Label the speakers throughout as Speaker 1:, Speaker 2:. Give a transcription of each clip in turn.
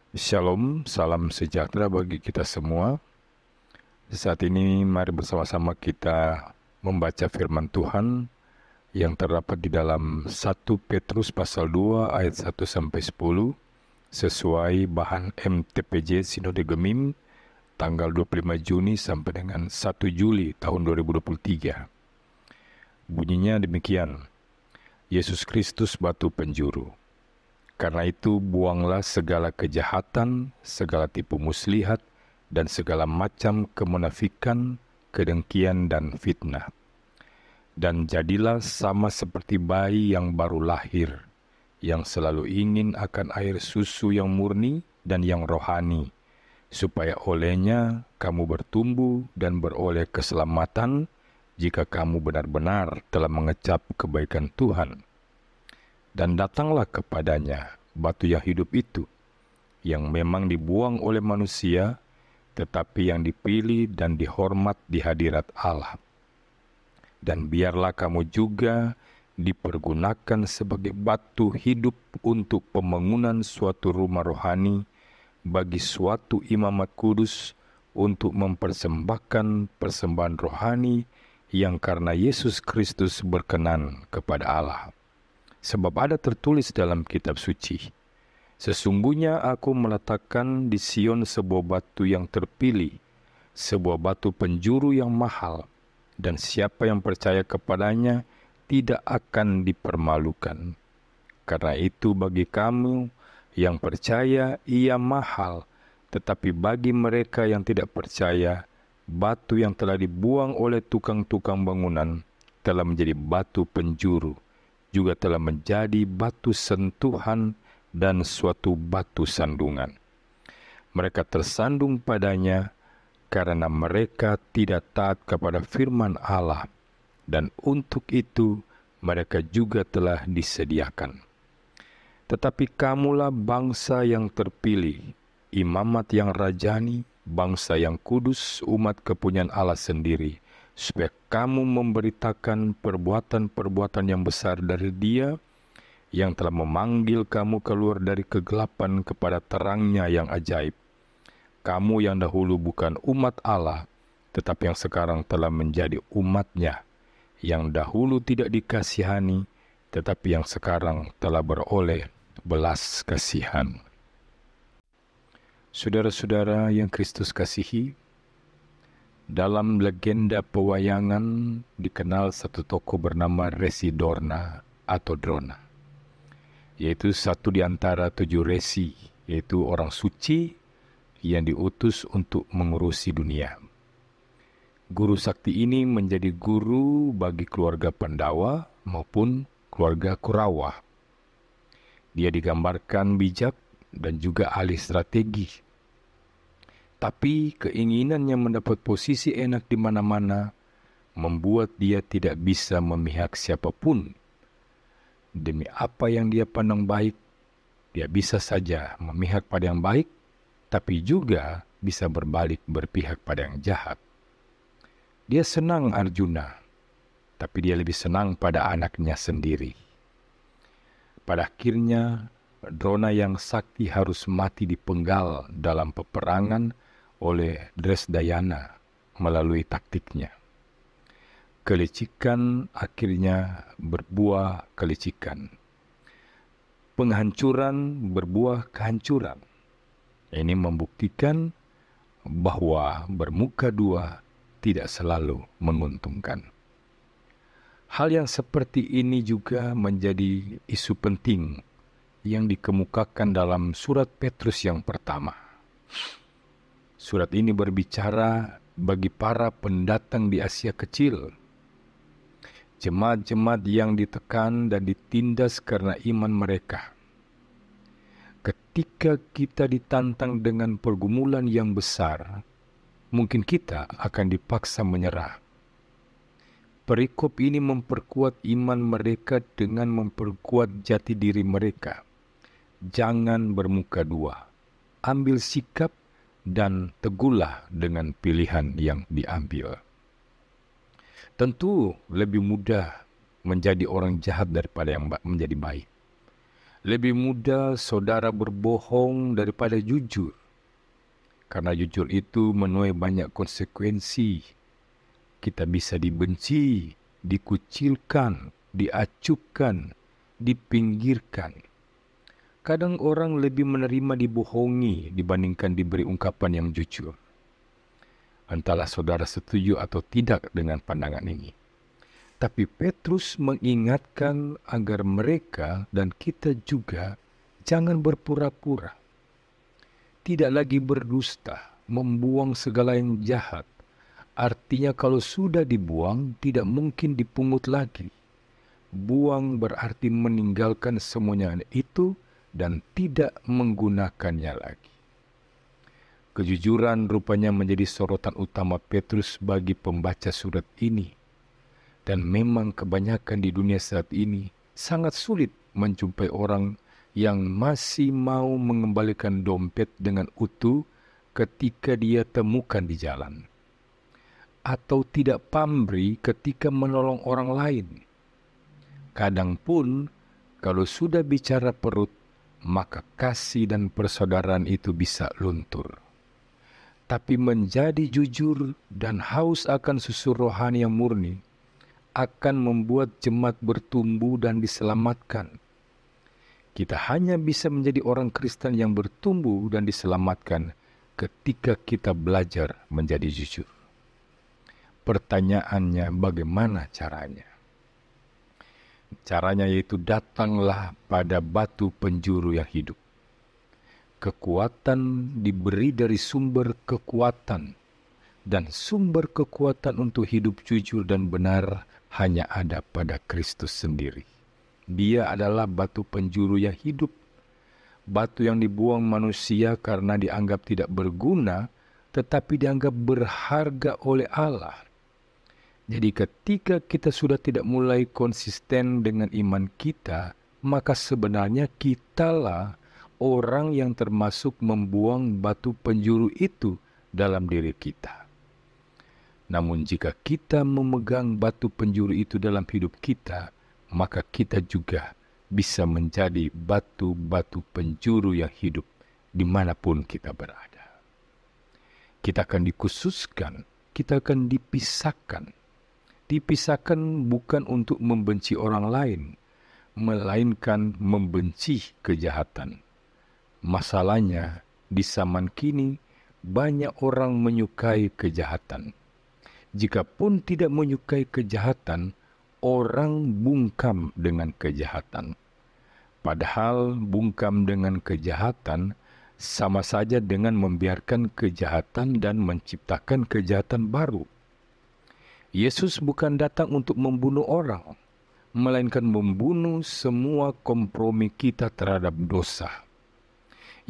Speaker 1: Shalom, salam sejahtera bagi kita semua. Saat ini mari bersama-sama kita membaca firman Tuhan yang terdapat di dalam 1 Petrus pasal 2 ayat 1 sampai 10 sesuai bahan MTPJ Sinode Gemim tanggal 25 Juni sampai dengan 1 Juli tahun 2023. Bunyinya demikian: Yesus Kristus batu penjuru. Karena itu buanglah segala kejahatan, segala tipu muslihat, dan segala macam kemunafikan, kedengkian, dan fitnah. Dan jadilah sama seperti bayi yang baru lahir, yang selalu ingin akan air susu yang murni dan yang rohani, supaya olehnya kamu bertumbuh dan beroleh keselamatan jika kamu benar-benar telah mengecap kebaikan Tuhan. Dan datanglah kepadanya batu yang hidup itu, yang memang dibuang oleh manusia, tetapi yang dipilih dan dihormat di hadirat Allah. Dan biarlah kamu juga dipergunakan sebagai batu hidup untuk pembangunan suatu rumah rohani bagi suatu imamat kudus, untuk mempersembahkan persembahan rohani yang karena Yesus Kristus berkenan kepada Allah. Sebab ada tertulis dalam kitab suci, sesungguhnya aku meletakkan di Sion sebuah batu yang terpilih, sebuah batu penjuru yang mahal, dan siapa yang percaya kepadanya tidak akan dipermalukan. Karena itu bagi kamu yang percaya ia mahal, tetapi bagi mereka yang tidak percaya, batu yang telah dibuang oleh tukang-tukang bangunan telah menjadi batu penjuru, juga telah menjadi batu sentuhan dan suatu batu sandungan. Mereka tersandung padanya karena mereka tidak taat kepada firman Allah, dan untuk itu mereka juga telah disediakan. Tetapi kamulah bangsa yang terpilih, imamat yang rajani, bangsa yang kudus, umat kepunyaan Allah sendiri, supaya kamu memberitakan perbuatan-perbuatan yang besar dari Dia yang telah memanggil kamu keluar dari kegelapan kepada terang-Nya yang ajaib. Kamu yang dahulu bukan umat Allah, tetapi yang sekarang telah menjadi umat-Nya, yang dahulu tidak dikasihani, tetapi yang sekarang telah beroleh belas kasihan. Saudara-saudara yang Kristus kasihi, dalam legenda pewayangan dikenal satu tokoh bernama Resi Dorna atau Drona, yaitu satu di antara 7 resi, yaitu orang suci yang diutus untuk mengurusi dunia. Guru sakti ini menjadi guru bagi keluarga Pandawa maupun keluarga Kurawa. Dia digambarkan bijak dan juga ahli strategi. Tapi keinginannya mendapat posisi enak di mana-mana membuat dia tidak bisa memihak siapapun. Demi apa yang dia pandang baik, dia bisa saja memihak pada yang baik, tapi juga bisa berbalik berpihak pada yang jahat. Dia senang Arjuna, tapi dia lebih senang pada anaknya sendiri. Pada akhirnya, Drona yang sakti harus mati dipenggal dalam peperangan oleh Dresdayana melalui taktiknya. Kelicikan akhirnya berbuah kelicikan. Penghancuran berbuah kehancuran. Ini membuktikan bahwa bermuka dua tidak selalu menguntungkan. Hal yang seperti ini juga menjadi isu penting yang dikemukakan dalam surat Petrus yang pertama. Surat ini berbicara bagi para pendatang di Asia Kecil, jemaat-jemaat yang ditekan dan ditindas karena iman mereka. Ketika kita ditantang dengan pergumulan yang besar, mungkin kita akan dipaksa menyerah. Perikop ini memperkuat iman mereka dengan memperkuat jati diri mereka. Jangan bermuka dua. Ambil sikap dan teguhlah dengan pilihan yang diambil. Tentu lebih mudah menjadi orang jahat daripada yang menjadi baik. Lebih mudah saudara berbohong daripada jujur, karena jujur itu menuai banyak konsekuensi. Kita bisa dibenci, dikucilkan, diacuhkan, dipinggirkan. Kadang orang lebih menerima dibohongi dibandingkan diberi ungkapan yang jujur. Entahlah saudara setuju atau tidak dengan pandangan ini. Tapi Petrus mengingatkan agar mereka dan kita juga jangan berpura-pura. Tidak lagi berdusta, membuang segala yang jahat. Artinya kalau sudah dibuang, tidak mungkin dipungut lagi. Buang berarti meninggalkan semuanya itu dan tidak menggunakannya lagi. Kejujuran rupanya menjadi sorotan utama Petrus bagi pembaca surat ini. Dan memang kebanyakan di dunia saat ini sangat sulit menjumpai orang yang masih mau mengembalikan dompet dengan utuh ketika dia temukan di jalan. Atau tidak pamrih ketika menolong orang lain. Kadang pun kalau sudah bicara perut, maka kasih dan persaudaraan itu bisa luntur. Tapi menjadi jujur dan haus akan susu rohani yang murni akan membuat jemaat bertumbuh dan diselamatkan. Kita hanya bisa menjadi orang Kristen yang bertumbuh dan diselamatkan ketika kita belajar menjadi jujur. Pertanyaannya, bagaimana caranya? Caranya yaitu datanglah pada batu penjuru yang hidup. Kekuatan diberi dari sumber kekuatan, dan sumber kekuatan untuk hidup jujur dan benar hanya ada pada Kristus sendiri. Dia adalah batu penjuru yang hidup. Batu yang dibuang manusia karena dianggap tidak berguna, tetapi dianggap berharga oleh Allah. Jadi ketika kita sudah tidak mulai konsisten dengan iman kita, maka sebenarnya kitalah orang yang termasuk membuang batu penjuru itu dalam diri kita. Namun jika kita memegang batu penjuru itu dalam hidup kita, maka kita juga bisa menjadi batu-batu penjuru yang hidup dimanapun kita berada. Kita akan dikhususkan, kita akan dipisahkan. Dipisahkan bukan untuk membenci orang lain, melainkan membenci kejahatan. Masalahnya, di zaman kini banyak orang menyukai kejahatan. Jikapun tidak menyukai kejahatan, orang bungkam dengan kejahatan. Padahal bungkam dengan kejahatan sama saja dengan membiarkan kejahatan dan menciptakan kejahatan baru. Yesus bukan datang untuk membunuh orang, melainkan membunuh semua kompromi kita terhadap dosa.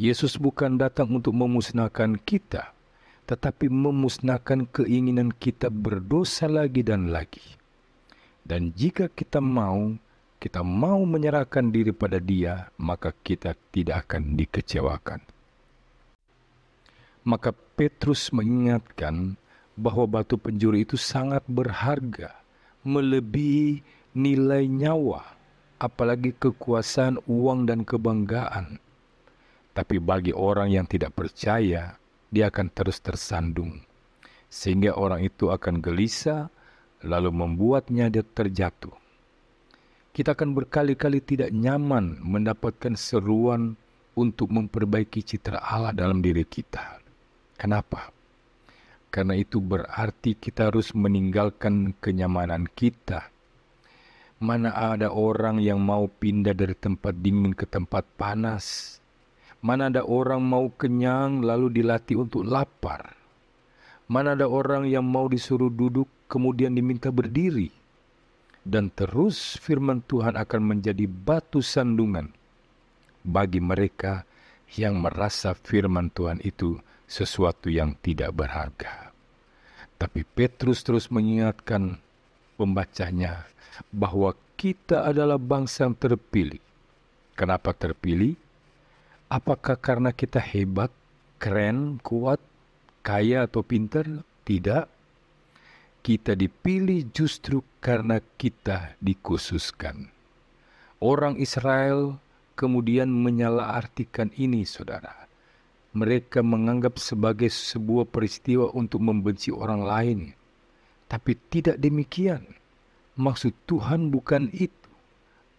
Speaker 1: Yesus bukan datang untuk memusnahkan kita, tetapi memusnahkan keinginan kita berdosa lagi dan lagi. Dan jika kita mau menyerahkan diri pada Dia, maka kita tidak akan dikecewakan. Maka Petrus mengingatkan bahwa batu penjuru itu sangat berharga, melebihi nilai nyawa, apalagi kekuasaan, uang, dan kebanggaan. Tapi bagi orang yang tidak percaya, dia akan terus tersandung, sehingga orang itu akan gelisah, lalu membuatnya dia terjatuh. Kita akan berkali-kali tidak nyaman mendapatkan seruan untuk memperbaiki citra Allah dalam diri kita. Kenapa? Karena itu berarti kita harus meninggalkan kenyamanan kita. Mana ada orang yang mau pindah dari tempat dingin ke tempat panas? Mana ada orang mau kenyang lalu dilatih untuk lapar? Mana ada orang yang mau disuruh duduk kemudian diminta berdiri? Dan terus firman Tuhan akan menjadi batu sandungan bagi mereka yang merasa firman Tuhan itu sesuatu yang tidak berharga. Tapi Petrus terus mengingatkan pembacanya bahwa kita adalah bangsa yang terpilih. Kenapa terpilih? Apakah karena kita hebat, keren, kuat, kaya atau pintar? Tidak. Kita dipilih justru karena kita dikhususkan. Orang Israel kemudian menyalahartikan ini, saudara. Mereka menganggap sebagai sebuah peristiwa untuk membenci orang lain. Tapi tidak demikian. Maksud Tuhan bukan itu.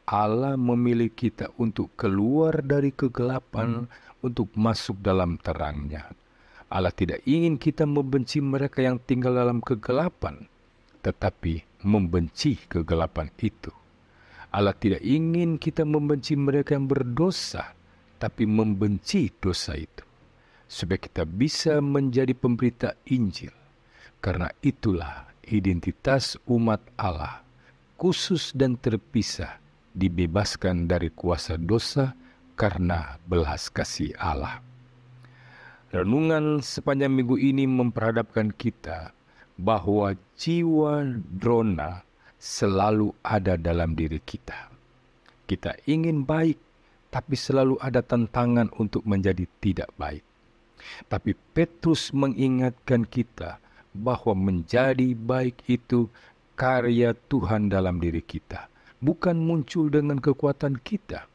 Speaker 1: Allah memilih kita untuk keluar dari kegelapan untuk masuk dalam terang-Nya. Allah tidak ingin kita membenci mereka yang tinggal dalam kegelapan, tetapi membenci kegelapan itu. Allah tidak ingin kita membenci mereka yang berdosa, tapi membenci dosa itu, supaya kita bisa menjadi pemberita Injil. Karena itulah identitas umat Allah, khusus dan terpisah, dibebaskan dari kuasa dosa karena belas kasih Allah. Renungan sepanjang minggu ini memperhadapkan kita bahwa jiwa drona selalu ada dalam diri kita. Kita ingin baik, tapi selalu ada tantangan untuk menjadi tidak baik. Tapi Petrus mengingatkan kita bahwa menjadi baik itu karya Tuhan dalam diri kita, bukan muncul dengan kekuatan kita.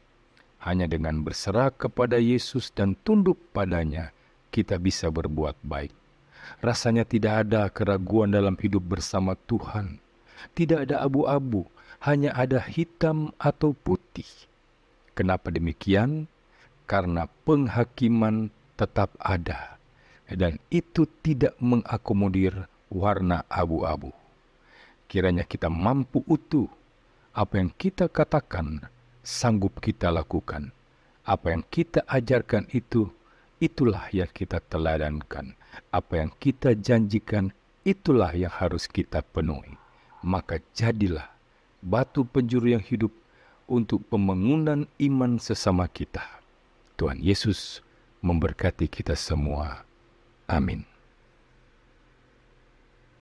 Speaker 1: Hanya dengan berserah kepada Yesus dan tunduk padanya, kita bisa berbuat baik. Rasanya tidak ada keraguan dalam hidup bersama Tuhan. Tidak ada abu-abu, hanya ada hitam atau putih. Kenapa demikian? Karena penghakiman tetap ada, dan itu tidak mengakomodir warna abu-abu. Kiranya kita mampu utuh. Apa yang kita katakan, sanggup kita lakukan. Apa yang kita ajarkan itu, itulah yang kita teladankan. Apa yang kita janjikan, itulah yang harus kita penuhi. Maka jadilah batu penjuru yang hidup untuk pembangunan iman sesama kita. Tuhan Yesus memberkati kita semua. Amin.